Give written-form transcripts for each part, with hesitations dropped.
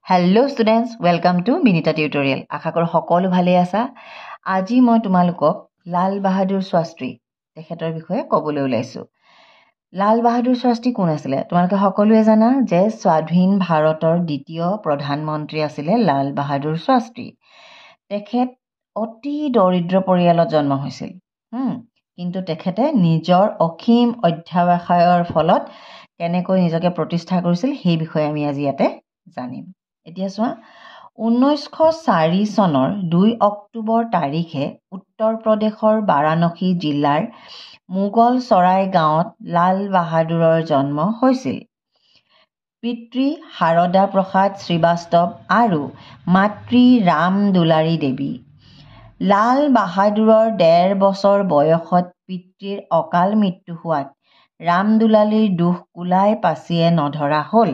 Hello' students, welcome to Vinita tutorial. আশা কৰোঁ সকলো ভালেই আছা। আজি মই তোমালোকক লাল বাহাদুৰ শাস্ত্ৰী তেখেতৰ বিষয়ে ক'বলৈ ওলাইছোঁ। লাল বাহাদুৰ শাস্ত্ৰী কোন আছিলে? তোমালোকে সকলোৱে জানা যে স্বাধীন ভাৰতৰ দ্বিতীয় প্ৰধানমন্ত্ৰী আছিলে লাল বাহাদুৰ শাস্ত্ৰী। তেখেত অতি দৰিদ্ৰ পৰিয়ালত জন্ম হৈছিল, কিন্তু তেখেতে নিজৰ অসীম অধ্যাৱসায়ৰ ফলত কেনেকৈ নিজকে প্ৰতিষ্ঠা কৰিছিল সেই বিষয়ে আমি আজি ইয়াতে জানিম। এতিয়া চোৱা, 1904 চনৰ 2 অক্টোবৰ তাৰিখে উত্তৰ প্ৰদেশৰ বাৰাণসী জিলাৰ মোগল চৰাই গাঁৱত লাল বাহাদুৰৰ জন্ম হৈছিল। পিতৃ শাৰদা প্ৰসাদ শ্ৰীবাস্তৱ আৰু মাতৃ ৰাম দুলাৰী দেৱী। লাল বাহাদুৰৰ 1.5 বছৰ বয়সত পিতৃৰ অকাল মৃত্যু হোৱাত ৰাম দুলালীৰ দুখ কুলাই পাচিয়ে নধৰা হ'ল।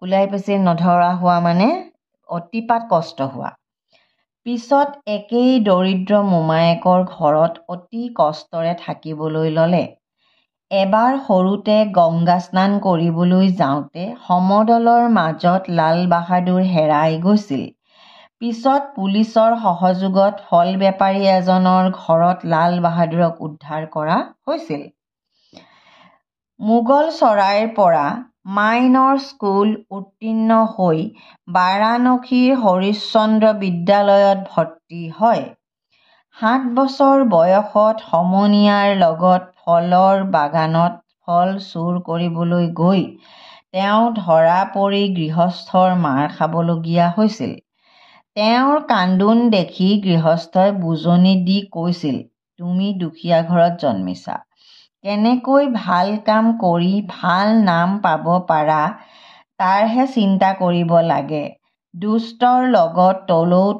কুলাই পাচিয়ে নধৰা হোৱা মানে অতিপাত কষ্ট হোৱা। পিছত একেই দৰিদ্ৰ মোমায়েকৰ ঘৰত অতি কষ্টৰে থাকিবলৈ ল'লে। এবাৰ সৰুতে গংগা স্নান কৰিবলৈ যাওঁতে সমদলৰ মাজত লাল বাহাদুৰ হেৰাই গৈছিল। পিছত পুলিচৰ সহযোগত ফল বেপাৰী এজনৰ ঘৰত লাল বাহাদুৰক উদ্ধাৰ কৰা হৈছিল। মোগল চৰাইৰ পৰা মাইনৰ স্কুল উত্তীৰ্ণ হৈ বাৰাণসীৰ হৰিশ্চন্দ্ৰ বিদ্যালয়ত ভৰ্তি হয়। 7 বছৰ বয়সত সমনীয়াৰ লগত ফলৰ বাগানত ফল চুৰ কৰিবলৈ গৈ তেওঁ ধৰা পৰি গৃহস্থৰ মাৰ খাবলগীয়া হৈছিল। তেওঁৰ কান্দোন দেখি গৃহস্থই বুজনি দি কৈছিল, তুমি দুখীয়া ঘৰত জন্মিছা, কেনেকৈ ভাল কাম কৰি ভাল নাম পাব পাৰা তাৰহে চিন্তা কৰিব লাগে। দুষ্টৰ লগত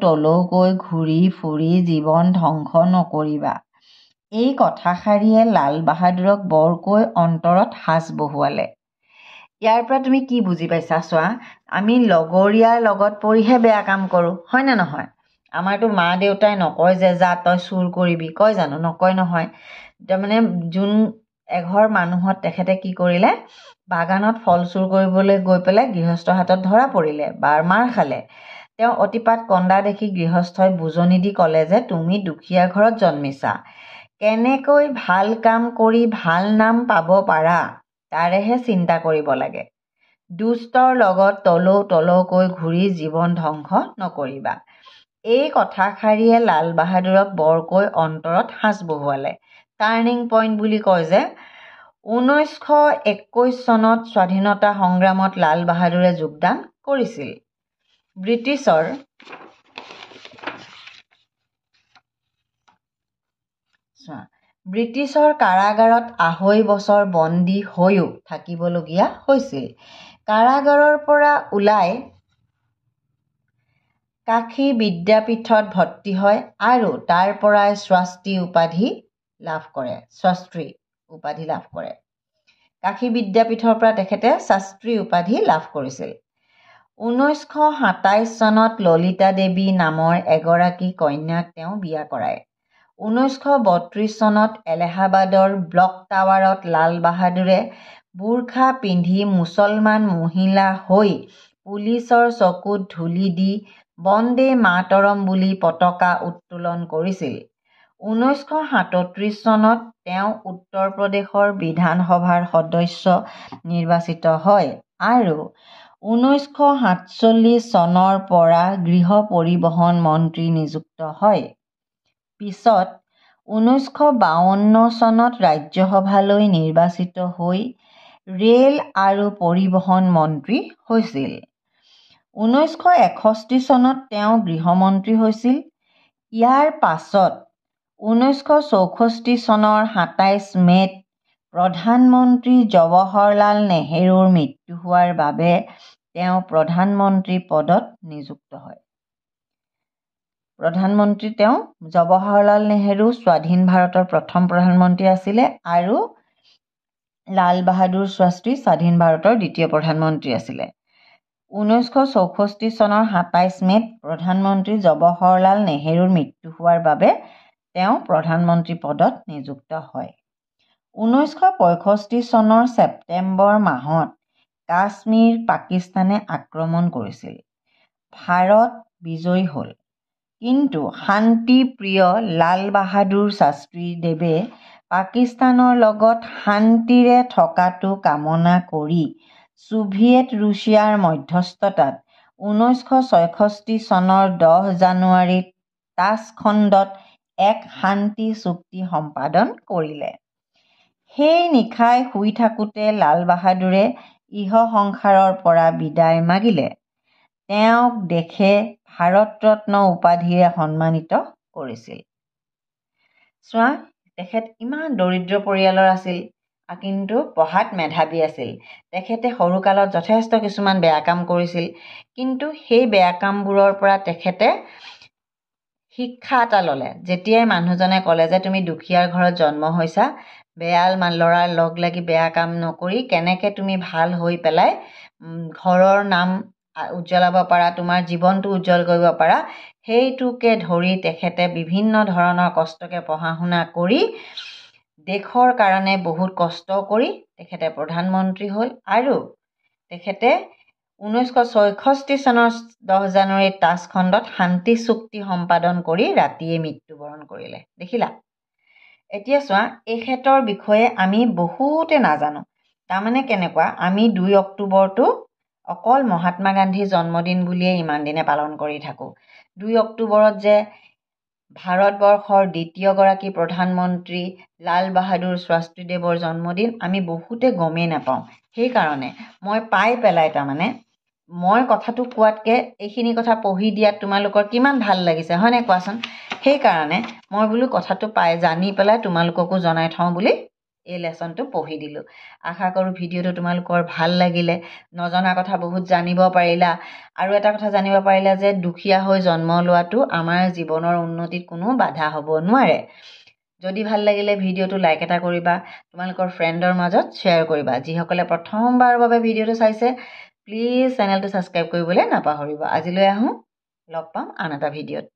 তলৌকৈ ঘূৰি ফুৰি জীৱন ধ্বংস নকৰিবা। এই কথাষাৰিয়ে লাল বাহাদুৰক বৰকৈ অন্তৰত সাঁচ বহুৱালে। ইয়াৰ পৰা তুমি কি বুজি পাইছা চোৱা, আমি লগৰীয়াৰ লগত পৰিহে বেয়া কাম কৰোঁ, হয়নে নহয়? আমাৰতো মা দেউতাই নকয় যে যা তই চুৰ কৰিবি, কয় জানো? নকয় নহয়। তাৰমানে যোন এঘৰ মানুহত তেখেতে কি কৰিলে, বাগানত ফল চুৰ কৰিবলৈ গৈ পেলাই গৃহস্থৰ হাতত ধৰা পৰিলে, মাৰ খালে। তেওঁ অতিপাত কন্দা দেখি গৃহস্থই বুজনি দি ক'লে যে তুমি দুখীয়া ঘৰত জন্মিছা, কেনেকৈ ভাল কাম কৰি ভাল নাম পাব পাৰা তাৰেহে চিন্তা কৰিব লাগে। দুষ্টৰ লগত তলৌকৈ ঘূৰি জীৱন ধ্বংস নকৰিবা। এই কথাষাৰিয়ে লাল বাহাদুৰক বৰকৈ অন্তৰত সাঁচ বহুৱালে। টাৰ্ণিং পইণ্ট বুলি কয় যে 1921 চনত স্বাধীনতা সংগ্ৰামত লাল বাহাদুৰে যোগদান কৰিছিল। ব্ৰিটিছৰ কাৰাগাৰত 2.5 বছৰ বন্দী হৈও থাকিবলগীয়া হৈছিল। কাৰাগাৰৰ পৰা ওলাই কাশী বিদ্যাপীঠত ভৰ্তি হয় আৰু তাৰ পৰাই শাস্ত্ৰী উপাধি লাভ কৰে। কাশী বিদ্যাপীঠৰ পৰা তেখেতে শাস্ত্ৰী উপাধি লাভ কৰিছিল। 1927 চনত ললিতা দেৱী নামৰ এগৰাকী কন্যাক তেওঁ বিয়া কৰায়। 1932 চনত এলাহাবাদৰ ব্লক টাৱাৰত লাল বাহাদুৰে বুৰ্খা পিন্ধি মুছলমান মহিলা হৈ পুলিচৰ চকুত ধূলি দি বন্দে মাতৰম বুলি পতাকা উত্তোলন কৰিছিল। 1937 চনত তেওঁ উত্তৰ প্ৰদেশৰ বিধানসভাৰ সদস্য নিৰ্বাচিত হয় আৰু 1947 চনৰ পৰা গৃহ পৰিবহণ মন্ত্ৰী নিযুক্ত হয়। পিছত 1952 চনত ৰাজ্যসভালৈ নিৰ্বাচিত হৈ ৰেল আৰু পৰিবহণ মন্ত্ৰী হৈছিল। 1961 চনত তেওঁ গৃহমন্ত্ৰী হৈছিল। ইয়াৰ পাছত 1964 চনৰ 27 মে'ত প্ৰধানমন্ত্ৰী জৱাহৰলাল নেহৰুৰ মৃত্যু হোৱাৰ বাবে তেওঁ প্ৰধানমন্ত্ৰী পদত নিযুক্ত হয়। জৱাহৰলাল নেহৰু স্বাধীন ভাৰতৰ প্ৰথম প্ৰধানমন্ত্ৰী আছিলে আৰু লাল বাহাদুৰ শাস্ত্ৰী স্বাধীন ভাৰতৰ দ্বিতীয় প্ৰধানমন্ত্ৰী আছিলে। 1964 চনৰ 27 মে'ত প্ৰধানমন্ত্ৰী জৱাহৰলাল নেহৰুৰ মৃত্যু হোৱাৰ বাবে তেওঁ প্ৰধানমন্ত্ৰী পদত নিযুক্ত হয়। 1965 চনৰ ছেপ্টেম্বৰ মাহত কাশ্মীৰ পাকিস্তানে আক্ৰমণ কৰিছিল। ভাৰত বিজয়ী হ'ল। কিন্তু শান্তিপ্ৰিয় লাল বাহাদুৰ শাস্ত্ৰীদেৱে পাকিস্তানৰ লগত শান্তিৰে থকাটো কামনা কৰি ছোভিয়েট ৰুছিয়াৰ মধ্যস্থতাত 1966 চনৰ 10 জানুৱাৰীত তাছখণ্ডত এক শান্তি চুক্তি সম্পাদন কৰিলে। সেই নিশাই শুই থাকোঁতে লাল বাহাদুৰে ইহ সংসাৰৰ পৰা বিদায় মাগিলে। তেওঁক দেশে ভাৰত ৰত্ন উপাধিৰে সন্মানিত কৰিছিল। চোৱা, তেখেত ইমান দৰিদ্ৰ পৰিয়ালৰ আছিল, কিন্তু পঢ়াত মেধাৱী আছিল। তেখেতে সৰুকালত যথেষ্ট কিছুমান বেয়া কাম কৰিছিল, কিন্তু সেই বেয়া কামবোৰৰ পৰা তেখেতে শিক্ষা এটা ল'লে। যেতিয়াই মানুহজনে ক'লে যে তুমি দুখীয়াৰ ঘৰত জন্ম হৈছা, বেয়া ল'ৰাৰ লগ লাগি বেয়া কাম নকৰি কেনেকৈ তুমি ভাল হৈ পেলাই ঘৰৰ নাম উজ্জ্বলাব পাৰা, তোমাৰ জীৱনটো উজ্জ্বল কৰিব পাৰা, সেইটোকে ধৰি তেখেতে বিভিন্ন ধৰণৰ কষ্টকে পঢ়া শুনা কৰি দেশৰ কাৰণে বহুত কষ্ট কৰি তেখেতে প্ৰধানমন্ত্ৰী হ'ল। আৰু তেখেতে 1966 চনৰ 10 জানুৱাৰীত তাছখণ্ডত শান্তি চুক্তি সম্পাদন কৰি ৰাতিয়ে মৃত্যুবৰণ কৰিলে। দেখিলা? এতিয়া চোৱা, এখেতৰ বিষয়ে আমি বহুতে নাজানো। তাৰমানে কেনেকুৱা, আমি 2 অক্টোবৰটো অকল মহাত্মা গান্ধীৰ জন্মদিন বুলিয়ে ইমান দিনে পালন কৰি থাকোঁ। 2 অক্টোবৰত যে ভাৰতবৰ্ষৰ দ্বিতীয়গৰাকী প্ৰধানমন্ত্ৰী লাল বাহাদুৰ শাস্ত্ৰীদেৱৰ জন্মদিন আমি বহুতে গমেই নাপাওঁ। সেইকাৰণে মই পাই পেলাই তাৰমানে মই কথাটো কোৱাতকৈ এইখিনি কথা পঢ়ি দিয়াত তোমালোকৰ কিমান ভাল লাগিছে, হয়নে কোৱাচোন? সেইকাৰণে মই বোলো কথাটো জানি পেলাই তোমালোককো জনাই থওঁ বুলি এই লেচনটো পঢ়ি দিলোঁ। আশা কৰোঁ ভিডিঅ'টো তোমালোকৰ ভাল লাগিলে, নজনা কথা বহুত জানিব পাৰিলা। আৰু এটা কথা জানিব পাৰিলা যে দুখীয়া হৈ জন্ম লোৱাটো আমাৰ জীৱনৰ উন্নতিত কোনো বাধা হ'ব নোৱাৰে। যদি ভাল লাগিলে ভিডিঅ'টো লাইক এটা কৰিবা, তোমালোকৰ ফ্ৰেণ্ডৰ মাজত শ্বেয়াৰ কৰিবা। যিসকলে প্ৰথমবাৰৰ বাবে ভিডিঅ'টো চাইছে প্লিজ চেনেলটো ছাবস্ক্ৰাইব কৰিবলৈ নাপাহৰিবা। আজিলৈ আহোঁ, লগ পাম আন এটা ভিডিঅ'ত।